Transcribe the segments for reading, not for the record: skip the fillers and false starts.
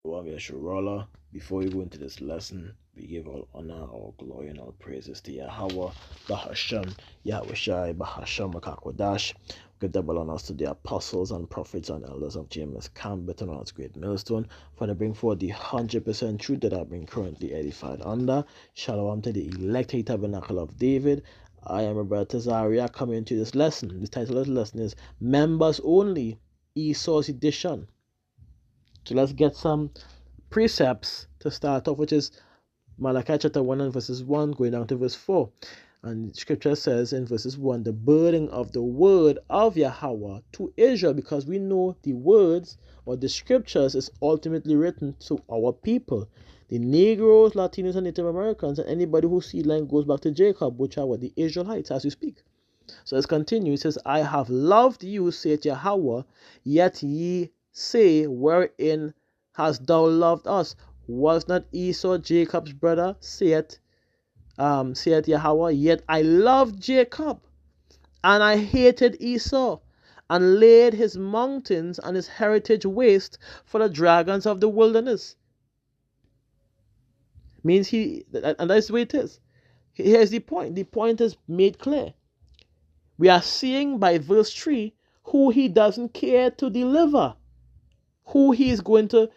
Yeshurala. Before we go into this lesson, we give all honor, all glory, and all praises to Yahweh, Bahasham, Yahweh Shai, Bahasham, Makakwadash. Give double honors to the apostles and prophets and elders of James Camp, better known as Great Millstone, for they bring forth the 100% truth that I've been currently edified under. Shalom to the elected tabernacle of David. I am Roberto Zaria coming to this lesson. The title of the lesson is Members Only, Esaus Edition. So let's get some precepts to start off, which is Malachi chapter 1 and verses 1 going down to verse 4. And scripture says in verses 1, the burden of the word of Yahweh to Israel, because we know the words or the scriptures is ultimately written to our people. The Negroes, Latinos, and Native Americans, and anybody whose seed line goes back to Jacob, which are what the Israelites as we speak. So let's continue. It says, I have loved you, saith Yahweh, yet ye say, wherein hast thou loved us? Was not Esau Jacob's brother? Saith Yahweh, yet I loved Jacob, and I hated Esau, and laid his mountains and his heritage waste for the dragons of the wilderness. Means and that's the way it is. Here's the point. The point is made clear. We are seeing by verse 3 who he doesn't care to deliver, who is going to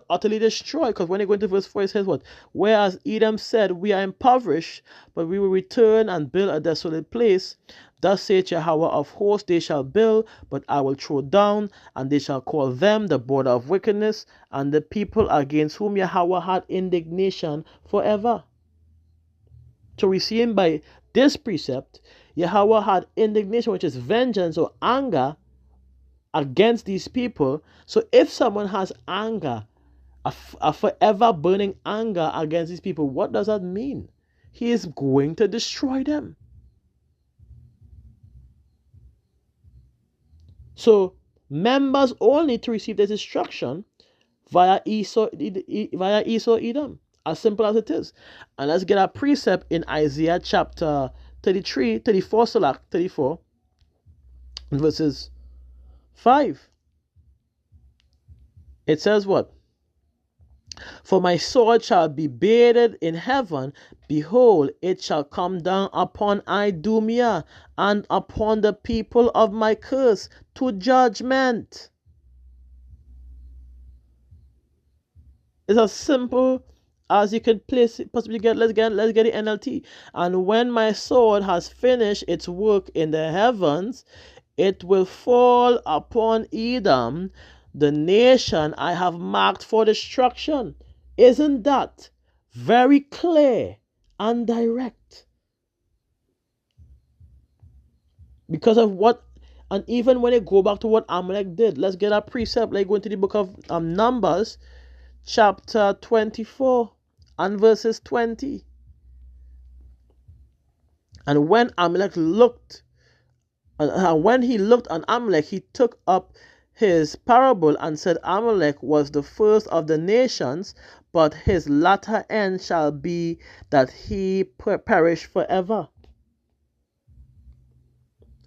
utterly destroy. Because when you go into verse 4, it says what? Whereas Edom said, we are impoverished, but we will return and build a desolate place. Thus saith Yahweh of hosts, they shall build, but I will throw down, and they shall call them the border of wickedness, and the people against whom Yahweh had indignation forever. So we see him by this precept, Yahweh had indignation, which is vengeance or anger against these people. So if someone has anger, a forever burning anger against these people, what does that mean? He is going to destroy them. So members only to receive this instruction via Esau Edom. As simple as it is. And let's get a precept in Isaiah chapter 34, verses 5. It says what? For my sword shall be bathed in heaven. Behold, it shall come down upon Idumea and upon the people of my curse to judgment. It's as simple as you can possibly get. Let's get the NLT. And when my sword has finished its work in the heavens, it will fall upon Edom, the nation I have marked for destruction. Isn't that very clear and direct? Because of what, and even when they go back to what Amalek did, let's get a precept. Like go into the book of Numbers, chapter 24 and verses 20. And when Amalek looked, and when he looked on Amalek, he took up his parable and said, Amalek was the first of the nations, but his latter end shall be that he perish forever.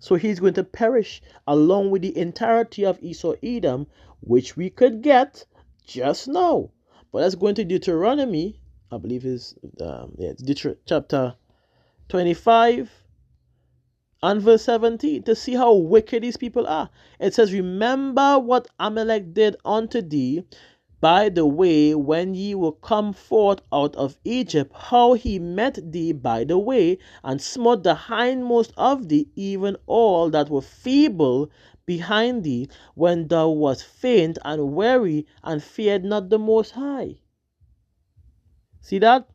So he's going to perish along with the entirety of Esau Edom, which we could get just now. But let's go into Deuteronomy, I believe is chapter 25 and verse 17 to see how wicked these people are. It says, remember what Amalek did unto thee by the way when ye were come forth out of Egypt, how he met thee by the way, and smote the hindmost of thee, even all that were feeble behind thee, when thou wast faint and weary, and feared not the Most High. See that?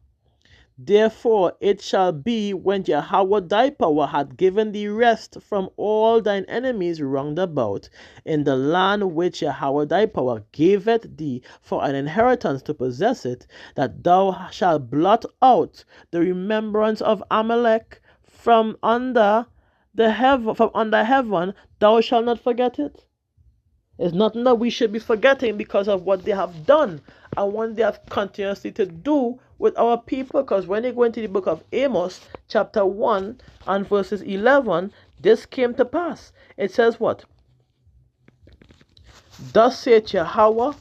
Therefore it shall be when Yahweh thy power hath given thee rest from all thine enemies round about, in the land which Yahweh thy power gaveth thee for an inheritance to possess it, that thou shalt blot out the remembrance of Amalek from under heaven, thou shalt not forget it. It's nothing that we should be forgetting because of what they have done and what they have continuously to do with our people. Because when you go into the book of Amos, chapter 1 and verses 11, this came to pass. It says what? Thus saith Yahweh,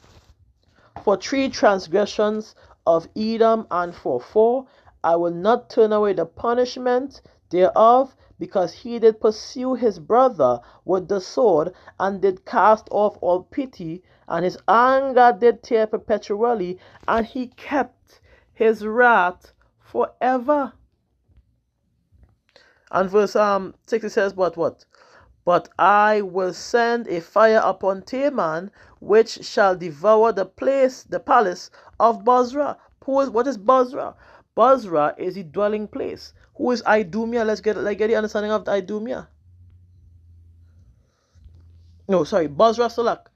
for 3 transgressions of Edom, and for 4, I will not turn away the punishment thereof, because he did pursue his brother with the sword, and did cast off all pity, and his anger did tear perpetually, and he kept his wrath forever. And verse 6 it says, but what? But I will send a fire upon Teman, which shall devour the palace of Bozrah. What is Bozrah? Bozrah is the dwelling place. Who is Idumea? Let's get the understanding of Idumea. No, sorry, Bozrah Salak.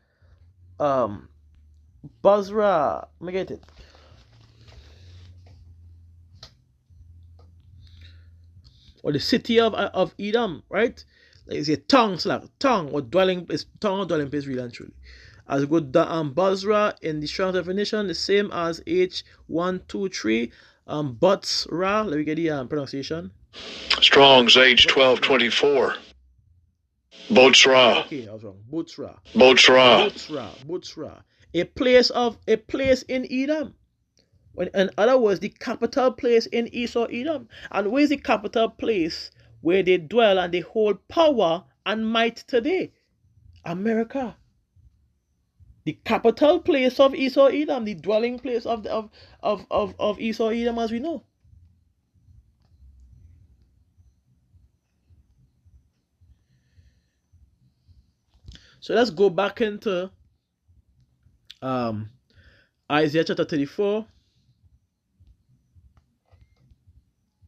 Bozrah, let me get it. Or the city of Edom, right? Like it's a tongue, or dwelling place, really and truly. As we go down, Bozrah in the Strong's definition, the same as H123, Botzrah. Let me get the pronunciation. Strong's H1224. Botzrah. Okay, I was wrong. Botzrah. Botzrah. A place in Edom. In other words, the capital place in Esau Edom. And where is the capital place where they dwell and they hold power and might today? America. The capital place of Esau Edom, the dwelling place of Esau Edom, as we know. So let's go back into Isaiah chapter 34.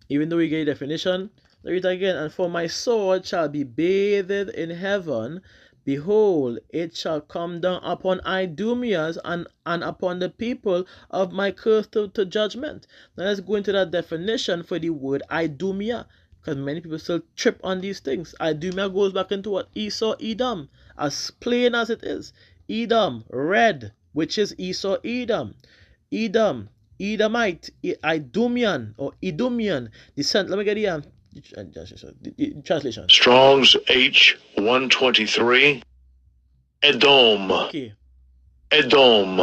Even though we get a definition, read it again. And for my sword shall be bathed in heaven. Behold, it shall come down upon Idumeas and upon the people of my curse to judgment. Now let's go into that definition for the word Idumea, because many people still trip on these things. Idumea goes back into what? Esau Edom, as plain as it is. Edom, red, which is Esau Edom. Edom, Edomite, Idumean or Idumean descent. Let me get the translation. Strong's H123. Edom. Okay. Edom.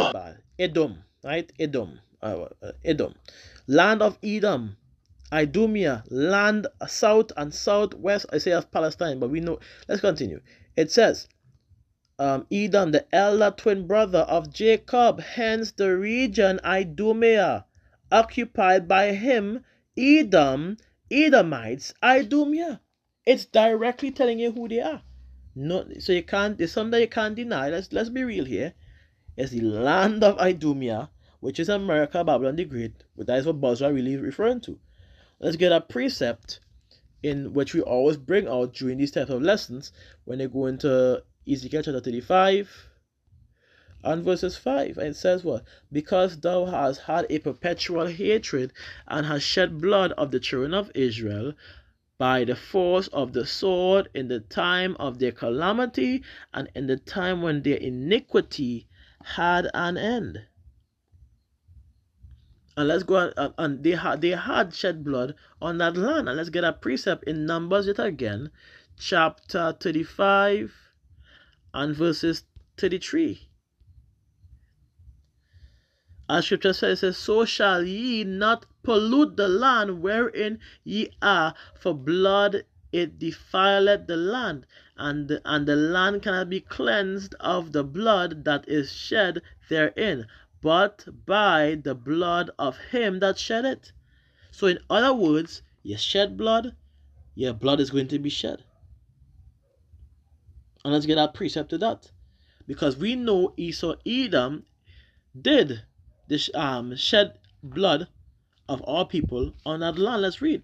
Edom, right? Edom. Edom. Land of Edom. Idumea. Land south and southwest, I say, of Palestine, but we know. Let's continue. It says, Edom, the elder twin brother of Jacob, hence the region Idumea, occupied by him, Edom, Edomites, Idumea. It's directly telling you who they are. No, so you can't. There's something that you can't deny. Let's be real here. It's the land of Idumea, which is America, Babylon the Great. But that is what Bozrah really is referring to. Let's get a precept in which we always bring out during these types of lessons when they go into Ezekiel chapter 35 and verses 5. And it says what? Because thou hast had a perpetual hatred and hast shed blood of the children of Israel by the force of the sword in the time of their calamity and in the time when their iniquity had an end. And let's go and they had shed blood on that land. And let's get a precept in Numbers yet again, chapter 35 and verses 33. As scripture says, it says, so shall ye not pollute the land wherein ye are, for blood it defileth the land, and the land cannot be cleansed of the blood that is shed therein, but by the blood of him that shed it. So in other words, you shed blood, your blood is going to be shed. And let's get our precept to that. Because we know Esau Edom did this, shed blood of our people on that land. Let's read.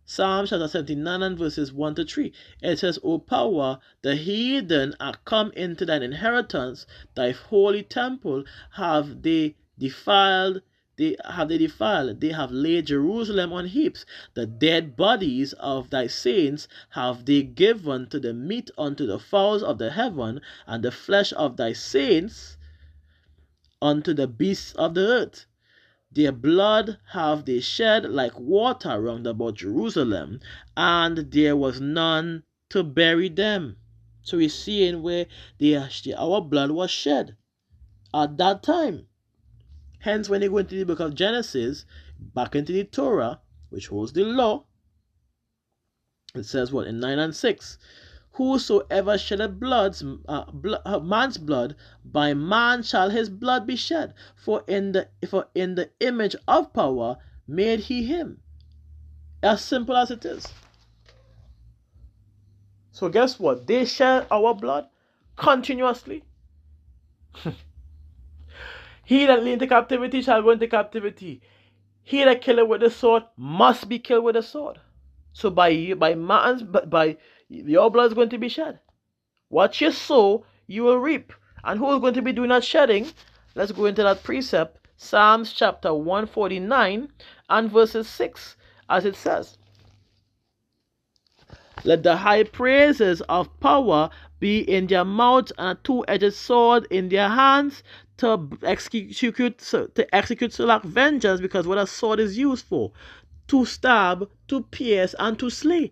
Psalm chapter 79 and verses 1 to 3. It says, O power, the heathen are come into thine inheritance, thy holy temple have they defiled. They have laid Jerusalem on heaps. The dead bodies of thy saints have they given to the meat unto the fowls of the heaven, and the flesh of thy saints unto the beasts of the earth. Their blood have they shed like water round about Jerusalem, and there was none to bury them. So we're seeing where our blood was shed at that time. Hence, when you go into the book of Genesis, back into the Torah, which holds the law, it says what in 9 and 6? Whosoever sheddeth man's blood, by man shall his blood be shed. For in the image of power made he him. As simple as it is. So guess what? They shed our blood continuously. He that lead into captivity shall go into captivity. He that killeth with the sword must be killed with the sword. So by your blood is going to be shed. What you sow, you will reap. And who is going to be doing that shedding? Let's go into that precept. Psalms chapter 149 and verses 6, as it says, let the high praises of power be in their mouth and a two-edged sword in their hands to execute select vengeance, because what a sword is used for, to stab, to pierce, and to slay,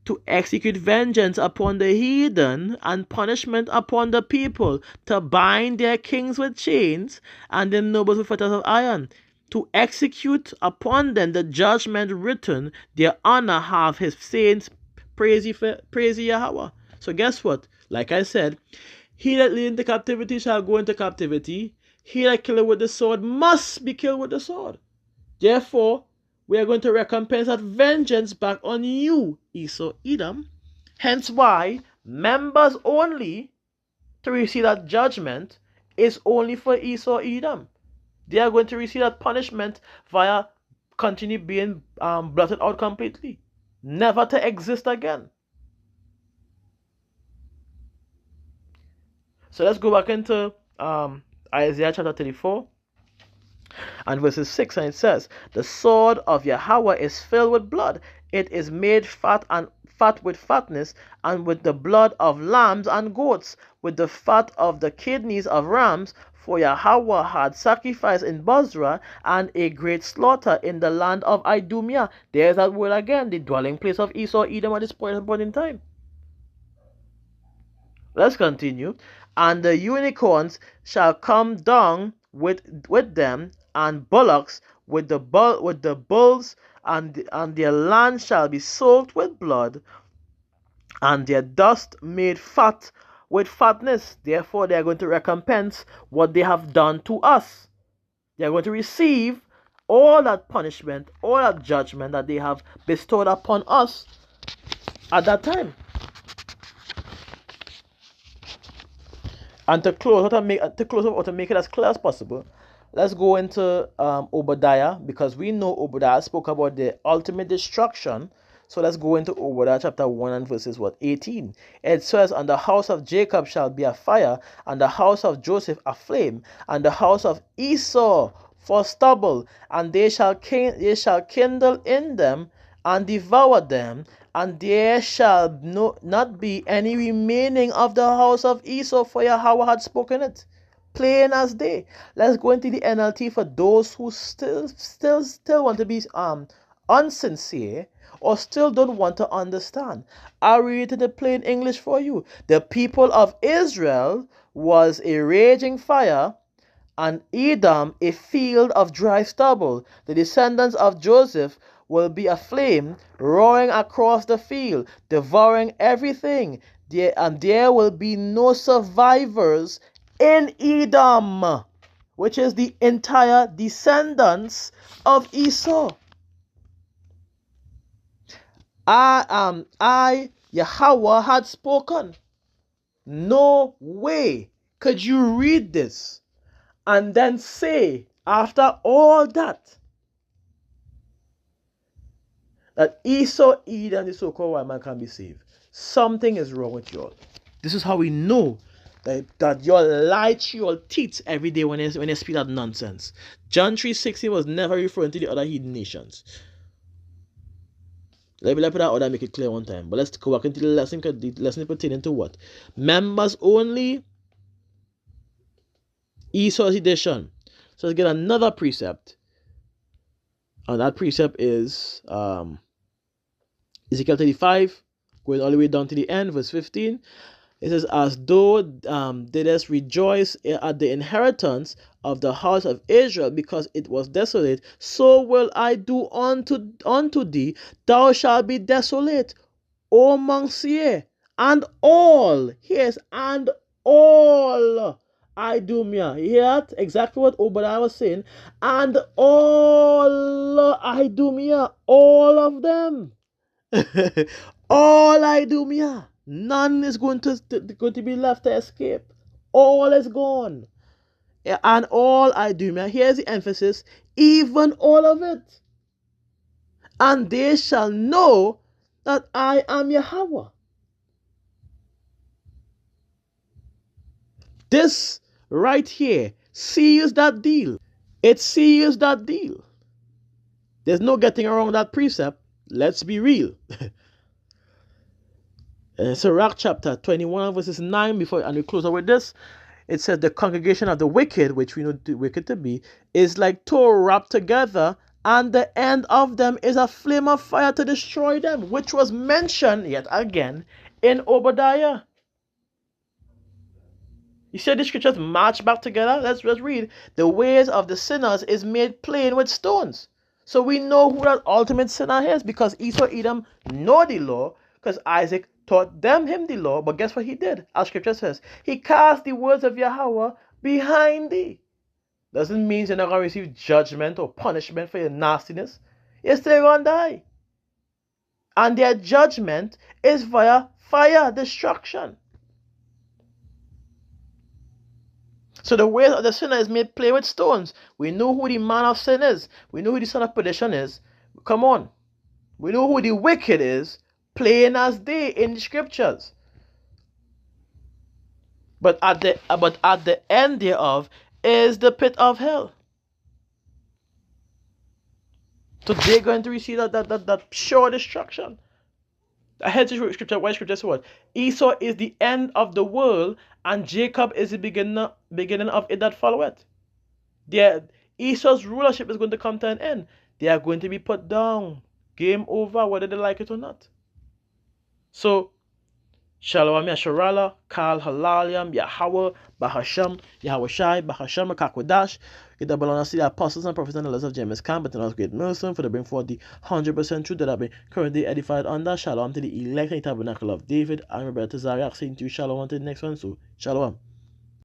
to execute vengeance upon the heathen and punishment upon the people, to bind their kings with chains and their nobles with fetters of iron, to execute upon them the judgment written. Their honor have his saints praise Yahweh. So guess what? Like I said, he that lead into captivity shall go into captivity. He that killeth with the sword must be killed with the sword. Therefore, we are going to recompense that vengeance back on you, Esau, Edom. Hence why members only to receive that judgment is only for Esau, Edom. They are going to receive that punishment via continue being blotted out completely, never to exist again. So let's go back into Isaiah chapter 34 and verses 6, and it says, the sword of Yahweh is filled with blood. It is made fat with fatness, and with the blood of lambs and goats, with the fat of the kidneys of rams. For Yahweh had sacrifice in Bozrah, and a great slaughter in the land of Idumea. There's that word again, the dwelling place of Esau, Edom at this point in time. Let's continue. And the unicorns shall come down with them, and bullocks with the bulls, and their land shall be soaked with blood, and their dust made fat with fatness. Therefore, they are going to recompense what they have done to us. They are going to receive all that punishment, all that judgment that they have bestowed upon us at that time. And to close out to make it as clear as possible, let's go into Obadiah, because we know Obadiah spoke about the ultimate destruction. So let's go into Obadiah chapter 1 and verses 18. It says, and the house of Jacob shall be a fire, and the house of Joseph a flame, and the house of Esau for stubble, and they shall kindle in them and devour them, and there shall not be any remaining of the house of Esau, for Yahweh had spoken it. Plain as day. Let's go into the NLT for those who still want to be unsincere or still don't want to understand. I'll read it in the plain English for you. The people of Israel was a raging fire, and Edom a field of dry stubble. The descendants of Joseph will be a flame roaring across the field, devouring everything. There will be no survivors in Edom, which is the entire descendants of Esau. I, Yahweh, had spoken. No way could you read this and then say, after all that Esau, Edom, and the so-called white man can be saved. Something is wrong with y'all. This is how we know that y'all lie to your teeth every day when they speak that nonsense. John 3:16 was never referring to the other heathen nations. Let me put that order and make it clear one time. But let's go back into the lesson, because the lesson is pertaining to what? Members only, Esau's edition. So let's get another precept. And that precept is Ezekiel 35, going all the way down to the end, verse 15. It says, as though didst rejoice at the inheritance of the house of Israel, because it was desolate, so will I do unto thee. Thou shalt be desolate, O Mount Seir, and all, yes, and all Idumea. You hear that? Exactly what Obadiah was saying. And all Idumea, all of them. All Idumea. None is going to be left to escape. All is gone. Yeah, and all Idumea. Here's the emphasis. Even all of it. And they shall know that I am Yahweh. This right here seals that deal. It seals that deal. There's no getting around that precept. Let's be real. Sirach chapter 21 verses 9, and we close out with this. It says, the congregation of the wicked, which we know the wicked to be, is like two wrapped together, and the end of them is a flame of fire to destroy them, which was mentioned yet again in Obadiah. You see the scriptures match back together? Let's read. The ways of the sinners is made plain with stones. So we know who that ultimate sinner is, because Esau, Edom know the law, because Isaac taught him the law. But guess what he did? As scripture says, he cast the words of Yahweh behind thee. Doesn't mean you're not going to receive judgment or punishment for your nastiness. You're still going to die. And their judgment is via fire, destruction. So the way of the sinner is made plain with stones. We know who the man of sin is. We know who the son of perdition is. Come on. We know who the wicked is, plain as day in the scriptures. But at the end thereof is the pit of hell. So they're going to receive that sure destruction. Ahead to scripture, why scripture says what? Esau is the end of the world, and Jacob is the beginning of it that followeth. Esau's rulership is going to come to an end. They are going to be put down. Game over, whether they like it or not. So, Shalom Yasharala, Kal Halaliam, Yahweh, Bahasham, Yahweh Shai, Bahasham, Kakwadash. Get the balance to the apostles and prophets and the letters of James Khan, but not great mercy for the bring forth the 100% truth that have been currently edified under. Shalom to the elect tabernacle of David. I'm Roberto Zariak saying to you, Shalom to the next one. So, Shalom.